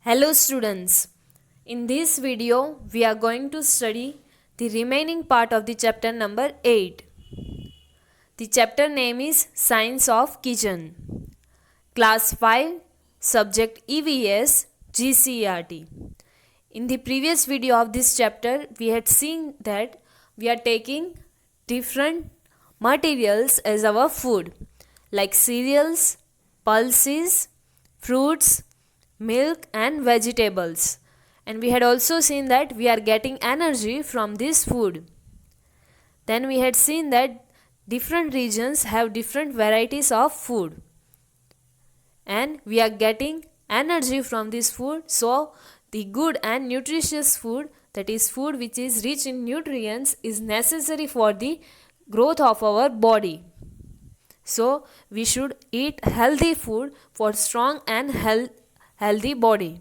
Hello students, in this video we are going to study the remaining part of the chapter number 8. The chapter name is Science of Kitchen. Class 5, subject EVS GCERT. In the previous video of this chapter we had seen that we are taking different materials as our food like cereals, pulses, fruits, milk and vegetables, and we had also seen that we are getting energy from this food. Then we had seen that different regions have different varieties of food and we are getting energy from this food. So the good and nutritious food, that is food which is rich in nutrients, is necessary for the growth of our body. So we should eat healthy food for strong and healthy body.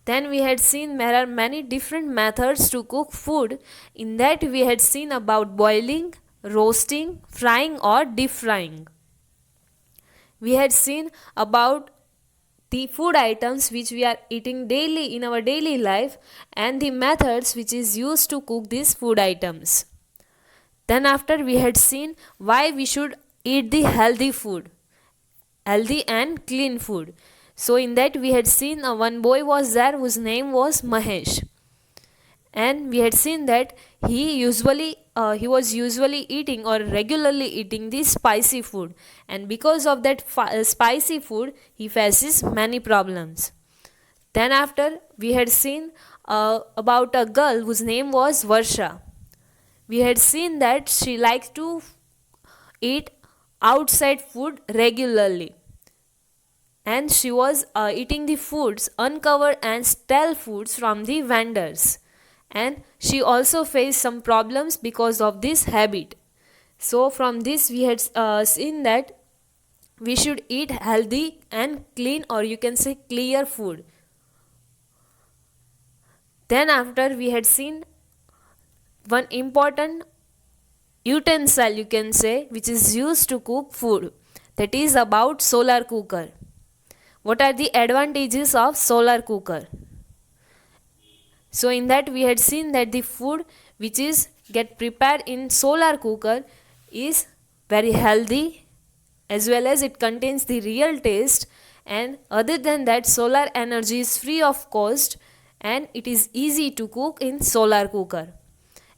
Then we had seen there are many different methods to cook food. In that we had seen about boiling, roasting, frying or deep frying. We had seen about the food items which we are eating daily in our daily life and the methods which is used to cook these food items. Then after we had seen why we should eat the healthy food, healthy and clean food. So in that we had seen one boy was there whose name was Mahesh, and we had seen that he was usually eating or regularly eating the spicy food, and because of that spicy food he faces many problems. Then after we had seen about a girl whose name was Varsha. We had seen that she likes to eat outside food regularly, and she was eating the foods, uncovered and stale foods from the vendors, and she also faced some problems because of this habit. So from this we had seen that we should eat healthy and clean, or you can say clear food. Then after we had seen one important utensil, you can say, which is used to cook food, that is about solar cooker. What are the advantages of solar cooker? So in that we had seen that the food which is get prepared in solar cooker is very healthy, as well as it contains the real taste, and other than that solar energy is free of cost and it is easy to cook in solar cooker.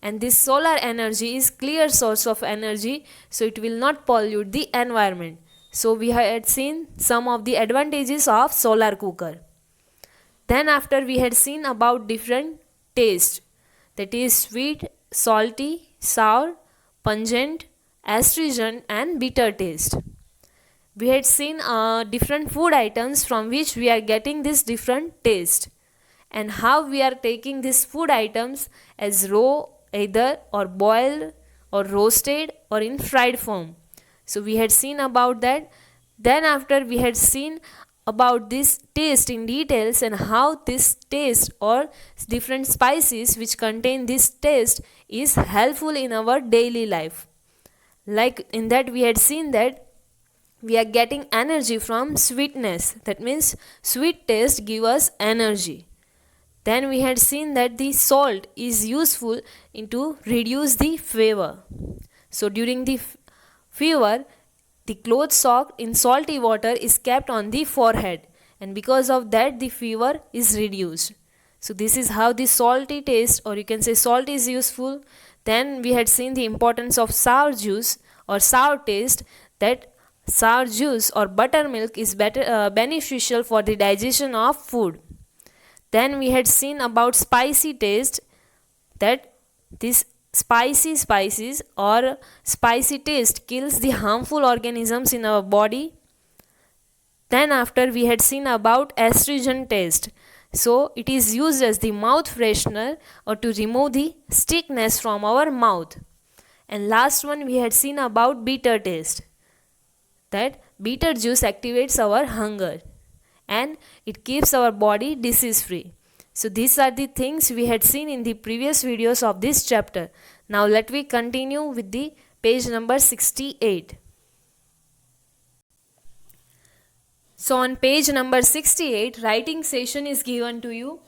And this solar energy is clear source of energy, so it will not pollute the environment. So we had seen some of the advantages of solar cooker. Then after we had seen about different taste, that is sweet, salty, sour, pungent, astringent and bitter taste. We had seen different food items from which we are getting this different taste, and how we are taking these food items as raw, either or boiled or roasted or in fried form. So we had seen about that. Then after we had seen about this taste in details and how this taste or different spices which contain this taste is helpful in our daily life. Like in that we had seen that we are getting energy from sweetness, that means sweet taste give us energy. Then we had seen that the salt is useful to reduce the fever. So during the fever, the cloth soaked in salty water is kept on the forehead, and because of that the fever is reduced. So this is how the salty taste, or you can say salt, is useful. Then we had seen the importance of sour juice or sour taste, that sour juice or buttermilk is beneficial for the digestion of food. Then we had seen about spicy taste, that this spices or spicy taste kills the harmful organisms in our body. Then after we had seen about astringent taste. So it is used as the mouth freshener or to remove the stickiness from our mouth. And last one we had seen about bitter taste, that bitter juice activates our hunger and it keeps our body disease free. So these are the things we had seen in the previous videos of this chapter. Now let me continue with the page number 68. So on page number 68, writing session is given to you.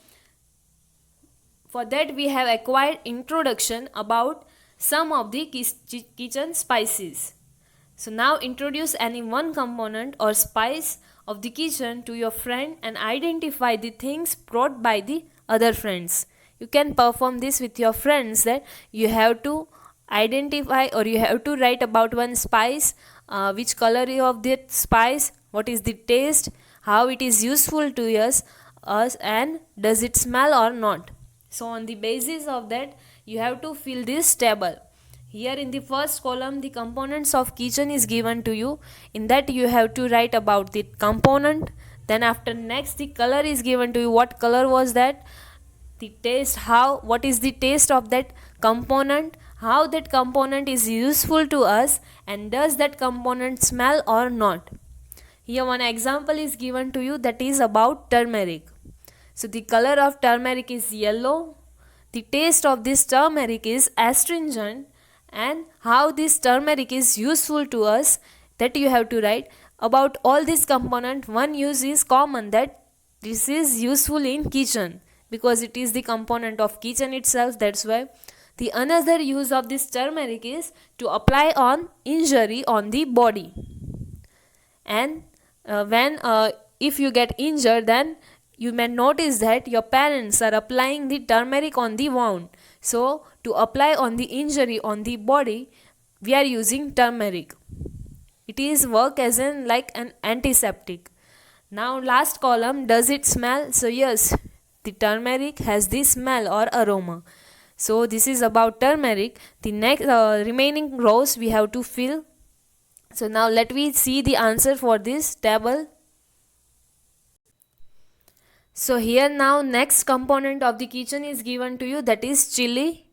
For that we have acquired introduction about some of the kitchen spices. So now introduce any one component or spice of the kitchen to your friend and identify the things brought by the other friends. You can perform this with your friends, that you have to identify or you have to write about one spice, which color of that spice, what is the taste, how it is useful to us and does it smell or not. So on the basis of that you have to fill this table. Here in the first column the components of kitchen is given to you. In that you have to write about the component. Then after next the color is given to you. What color was that? The taste, how, what is the taste of that component, how that component is useful to us and does that component smell or not. Here one example is given to you, that is about turmeric. So the color of turmeric is yellow. The taste of this turmeric is astringent, and how this turmeric is useful to us, that you have to write. About all these components, one use is common, that this is useful in kitchen because it is the component of kitchen itself. That's why. The another use of this turmeric is to apply on injury on the body. And when if you get injured, then you may notice that your parents are applying the turmeric on the wound. So to apply on the injury on the body, we are using turmeric. It is work as like an antiseptic. Now last column, does it smell? So yes, the turmeric has the smell or aroma. So this is about turmeric. The next remaining rows we have to fill. So now let me see the answer for this table. So here now next component of the kitchen is given to you, that is chili.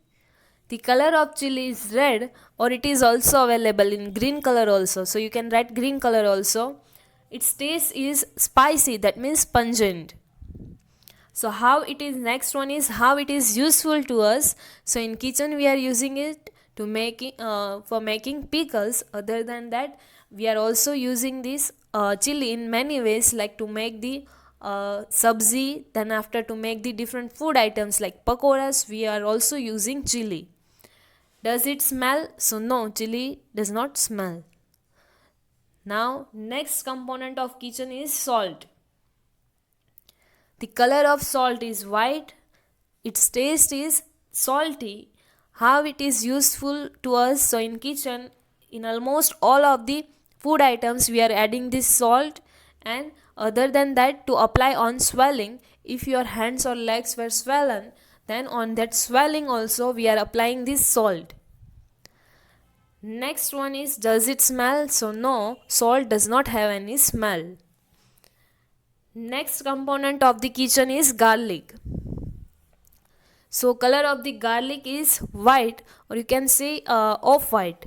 The color of chili is red, or it is also available in green color also. So you can write green color also. Its taste is spicy, that means pungent. So how it is, next one is how it is useful to us. So in kitchen we are using it to make for making pickles. Other than that we are also using this chili in many ways, like to make the sabzi, then after to make the different food items like pakoras, we are also using chili. Does it smell? So no, chili does not smell. Now next component of kitchen is salt. The color of salt is white. Its taste is salty. How it is useful to us? So in kitchen, in almost all of the food items we are adding this salt. And other than that, to apply on swelling, if your hands or legs were swollen, then on that swelling also we are applying this salt. Next one is, does it smell? So no, salt does not have any smell. Next component of the kitchen is garlic. So color of the garlic is white, or you can say off-white.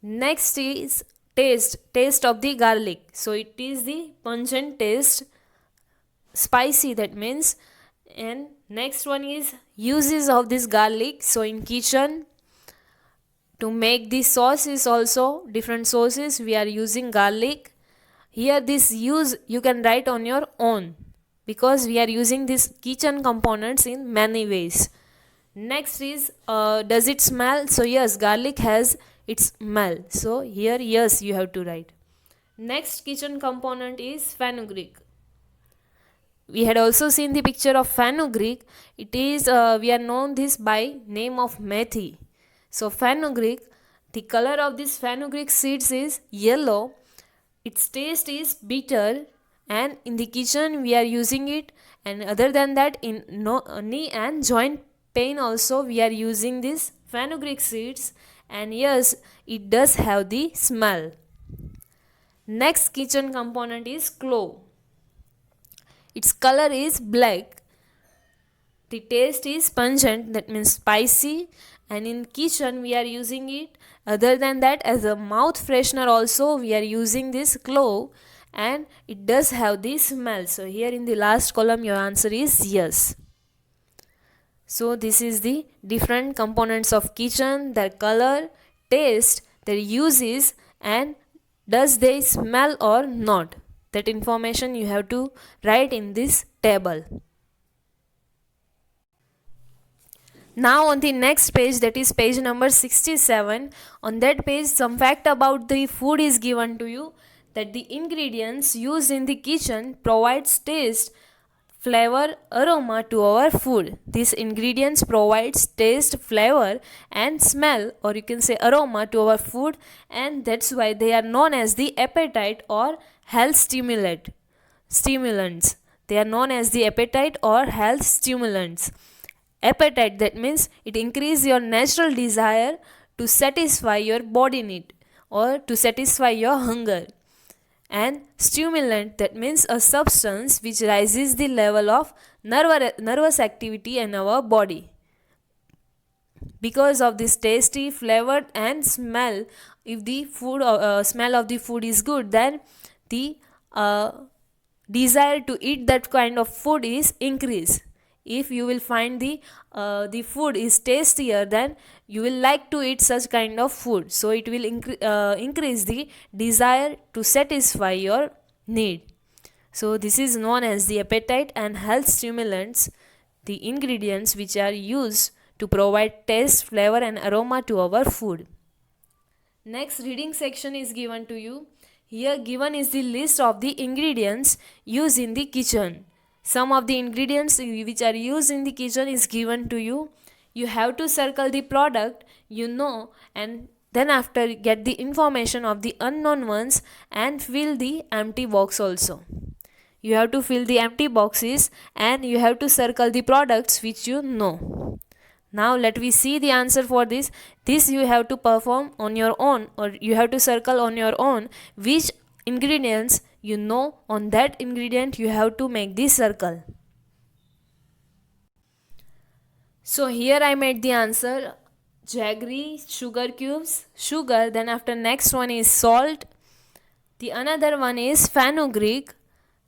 Next is taste of the garlic. So it is the pungent taste, spicy, that means. And next one is uses of this garlic. So in kitchen, to make the sauces also, different sauces, we are using garlic. Here this use you can write on your own, because we are using these kitchen components in many ways. Next is does it smell? So yes, garlic has its smell. So here yes you have to write. Next kitchen component is fenugreek. We had also seen the picture of fenugreek. It is we are known this by name of methi. So fenugreek, the color of this fenugreek seeds is yellow. Its taste is bitter, and in the kitchen we are using it. And other than that, in knee and joint pain also we are using this fenugreek seeds. And yes, it does have the smell. Next kitchen component is clove. Its color is black. The taste is pungent, that means spicy, and in kitchen we are using it. Other than that, as a mouth freshener also we are using this clove, and it does have the smell. So here in the last column your answer is yes. So this is the different components of kitchen, their color, taste, their uses, and does they smell or not. that information you have to write in this table. Now on the next page, that is page number 67, on that page some fact about the food is given to you, that the ingredients used in the kitchen provides taste, flavor, aroma to our food. These ingredients provides taste, flavor and smell, or you can say aroma to our food, and that's why they are known as the appetite or health stimulants. They are known as the appetite or health stimulants. Appetite, that means it increases your natural desire to satisfy your body need or to satisfy your hunger. And stimulant, that means a substance which rises the level of nervous activity in our body. Because of this tasty, flavored and smell, if the food smell of the food is good, then the desire to eat that kind of food is increased. If you will find the food is tastier, then you will like to eat such kind of food, so it will increase the desire to satisfy your need. So this is known as the appetite and health stimulants, the ingredients which are used to provide taste, flavor and aroma to our food. Next reading section is given to you. Here given is the list of the ingredients used in the kitchen. Some of the ingredients which are used in the kitchen is given to you. You have to circle the product you know, and then after get the information of the unknown ones and fill the empty box also. You have to fill the empty boxes and you have to circle the products which you know. Now let me see the answer for this. This you have to perform on your own, or you have to circle on your own which ingredients you know. On that ingredient you have to make this circle. So here I made the answer: jaggery, sugar cubes, sugar, then after next one is salt, the another one is fenugreek,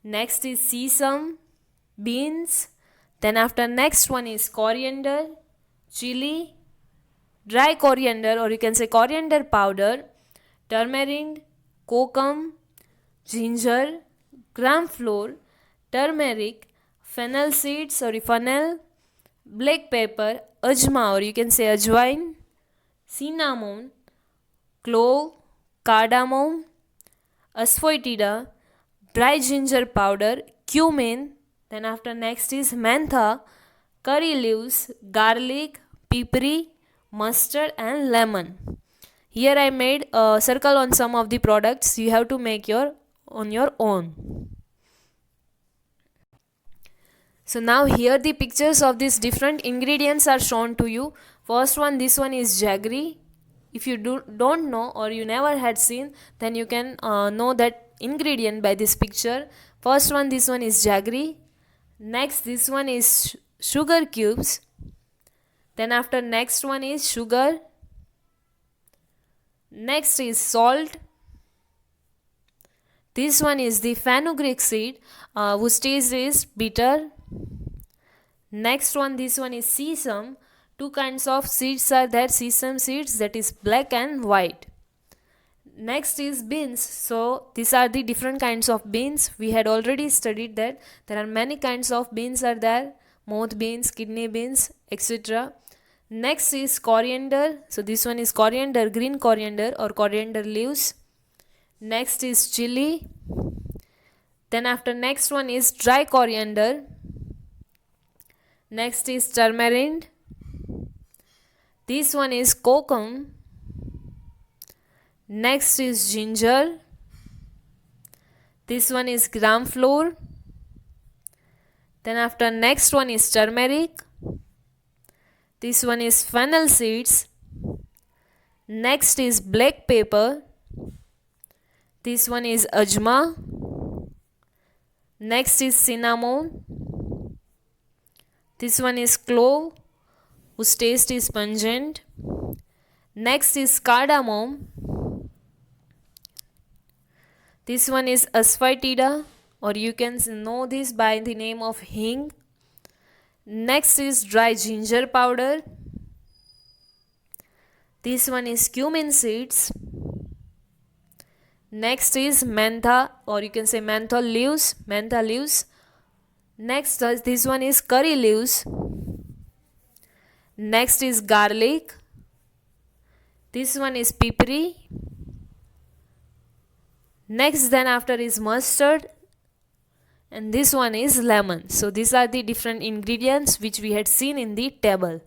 next is sesame, beans, then after next one is coriander, chili, dry coriander or you can say coriander powder, turmeric, kokum, ginger, gram flour, turmeric, fennel seeds or fennel, black pepper, ajma or you can say ajwain, cinnamon, clove, cardamom, asafoetida, dry ginger powder, cumin, then after next is mentha, curry leaves, garlic, peppery, mustard and lemon. Here I made a circle on some of the products. You have to make on your own. So now here the pictures of these different ingredients are shown to you. First one, this one is jaggery. If you don't know or you never had seen, then you can know that ingredient by this picture. First one, this one is jaggery. Next, this one is sugar cubes. Then after next one is sugar. Next is salt. This one is the fenugreek seed, whose taste is bitter. Next one, this one is sesame. Two kinds of seeds are there, sesame seeds, that is black and white. Next is beans. So these are the different kinds of beans. We had already studied that there are many kinds of beans are there, moth beans, kidney beans, etc. Next is coriander. So this one is coriander, green coriander or coriander leaves. Next is chili. Then after next one is dry coriander. Next is turmeric. This one is kokum. Next is ginger. This one is gram flour. Then after next one is turmeric. This one is fennel seeds. Next is black pepper. This one is ajma. Next is cinnamon. This one is clove, whose taste is pungent. Next is cardamom. This one is asafoetida, or you can know this by the name of hing. Next is dry ginger powder. This one is cumin seeds. Next is mentha, or you can say mentha leaves. Next, this one is curry leaves. Next is garlic. This one is peppery. Next, then after is mustard, and this one is lemon. So these are the different ingredients which we had seen in the table.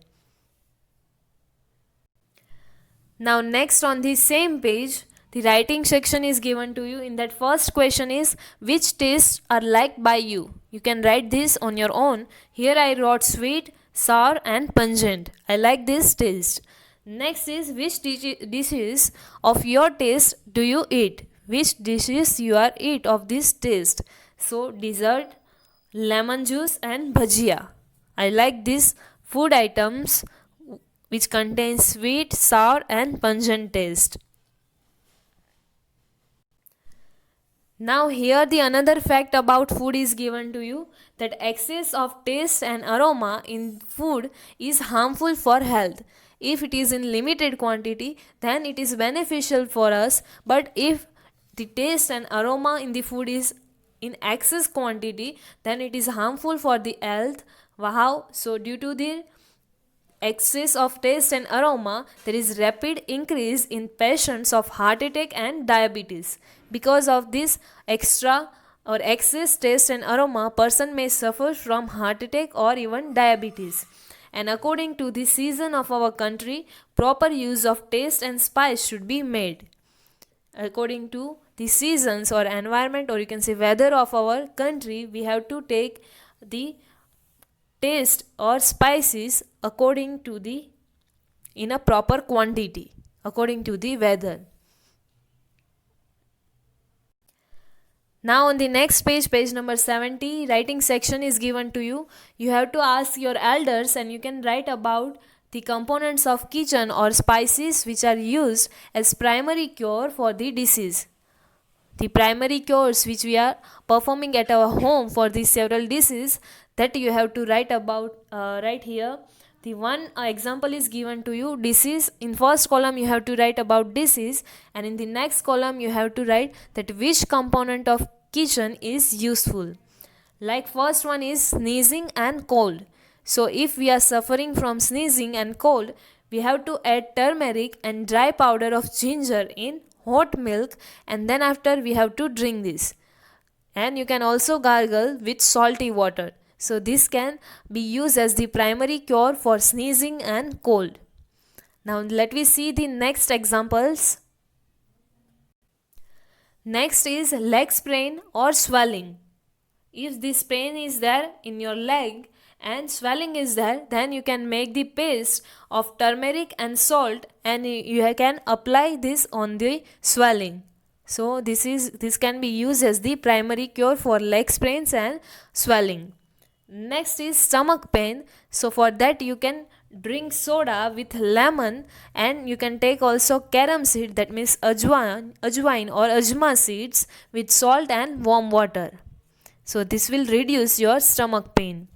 Now next, on the same page, the writing section is given to you. In that first question is, which tastes are liked by you? You can write this on your own. Here I wrote sweet, sour and pungent. I like this taste. Next is, which dishes of your taste do you eat? Which dishes you are eat of this taste? So dessert, lemon juice and bhajia. I like these food items which contains sweet, sour and pungent taste. Now here the another fact about food is given to you, that excess of taste and aroma in food is harmful for health. If it is in limited quantity, then it is beneficial for us, but if the taste and aroma in the food is in excess quantity, then it is harmful for the health. How? So due to the excess of taste and aroma, there is rapid increase in patients of heart attack and diabetes. Because of this extra or excess taste and aroma, person may suffer from heart attack or even diabetes. And according to the season of our country, proper use of taste and spice should be made. According to the seasons or environment, or you can say weather of our country, we have to take the taste or spices according to the in a proper quantity according to the weather. Now on the next page, page number 70, writing section is given to you. You have to ask your elders and you can write about the components of kitchen or spices which are used as primary cure for the disease. The primary cures which we are performing at our home for these several diseases, that you have to write about right here. The one example is given to you, disease. In first column you have to write about disease, and in the next column you have to write that which component of kitchen is useful. Like first one is sneezing and cold. So if we are suffering from sneezing and cold, we have to add turmeric and dry powder of ginger in hot milk, and then after we have to drink this. And you can also gargle with salty water. So this can be used as the primary cure for sneezing and cold. Now let me see the next examples. Next is leg sprain or swelling. If this pain is there in your leg and swelling is there, then you can make the paste of turmeric and salt and you can apply this on the swelling. So this can be used as the primary cure for leg sprains and swelling. Next is stomach pain. So for that you can drink soda with lemon, and you can take also carom seed, that means ajwain or ajma seeds, with salt and warm water. So this will reduce your stomach pain.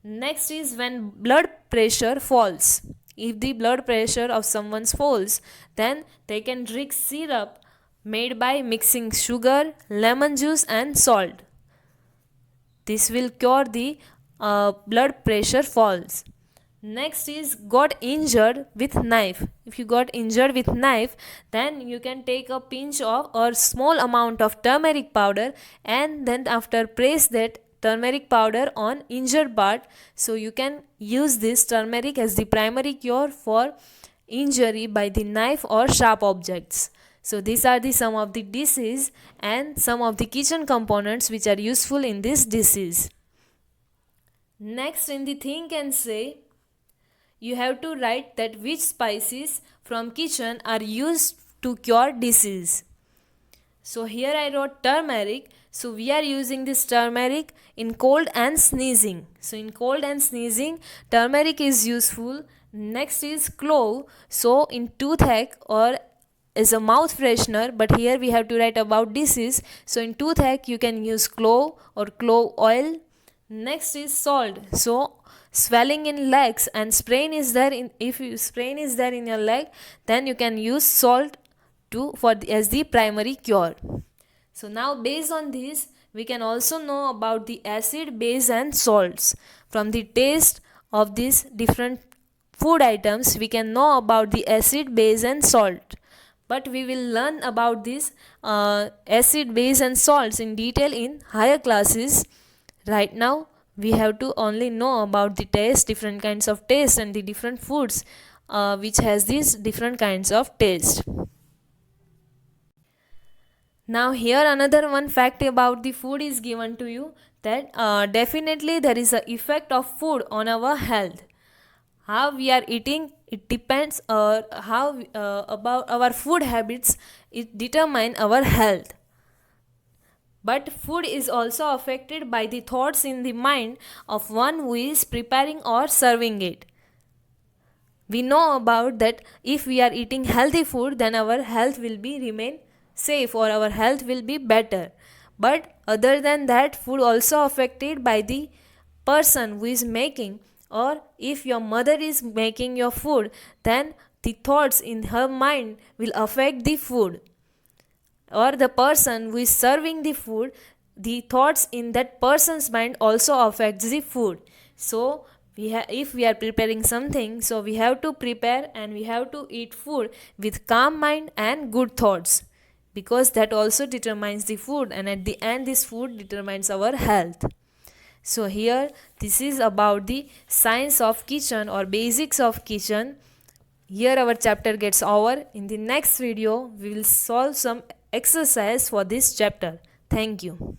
Next is when blood pressure falls. If the blood pressure of someone falls, then they can drink syrup made by mixing sugar, lemon juice and salt. This will cure the blood pressure falls. Next is got injured with knife. If you got injured with knife, then you can take a pinch of or small amount of turmeric powder, and then after press that turmeric powder on injured part. So you can use this turmeric as the primary cure for injury by the knife or sharp objects. So these are the some of the disease and some of the kitchen components which are useful in this disease. Next, in the think and say, you have to write that which spices from kitchen are used to cure disease. So here I wrote turmeric. So we are using this turmeric in cold and sneezing. So in cold and sneezing, turmeric is useful. Next is clove. So in toothache or is a mouth freshener, but here we have to write about disease. So in toothache you can use clove or clove oil. Next is salt. So swelling in legs and sprain is there in, if you sprain is there in your leg, then you can use salt as the primary cure. So now based on this, we can also know about the acid, base and salts. From the taste of these different food items, we can know about the acid, base and salt. But we will learn about this acid, base and salts in detail in higher classes. Right now we have to only know about the taste, different kinds of taste and the different foods which has these different kinds of taste. Now here another one fact about the food is given to you, that definitely there is a effect of food on our health. How we are eating, it depends, or how about our food habits, it determine our health. But food is also affected by the thoughts in the mind of one who is preparing or serving it. We know about that if we are eating healthy food, then our health will be remain safe or our health will be better. But other than that, food also affected by the person who is making, or if your mother is making your food, then the thoughts in her mind will affect the food. Or the person who is serving the food, the thoughts in that person's mind also affects the food. So if we are preparing something, so we have to prepare and we have to eat food with calm mind and good thoughts, because that also determines the food, and at the end this food determines our health. So here this is about the science of kitchen or basics of kitchen. Here our chapter gets over. In the next video we will solve some exercise for this chapter. Thank you.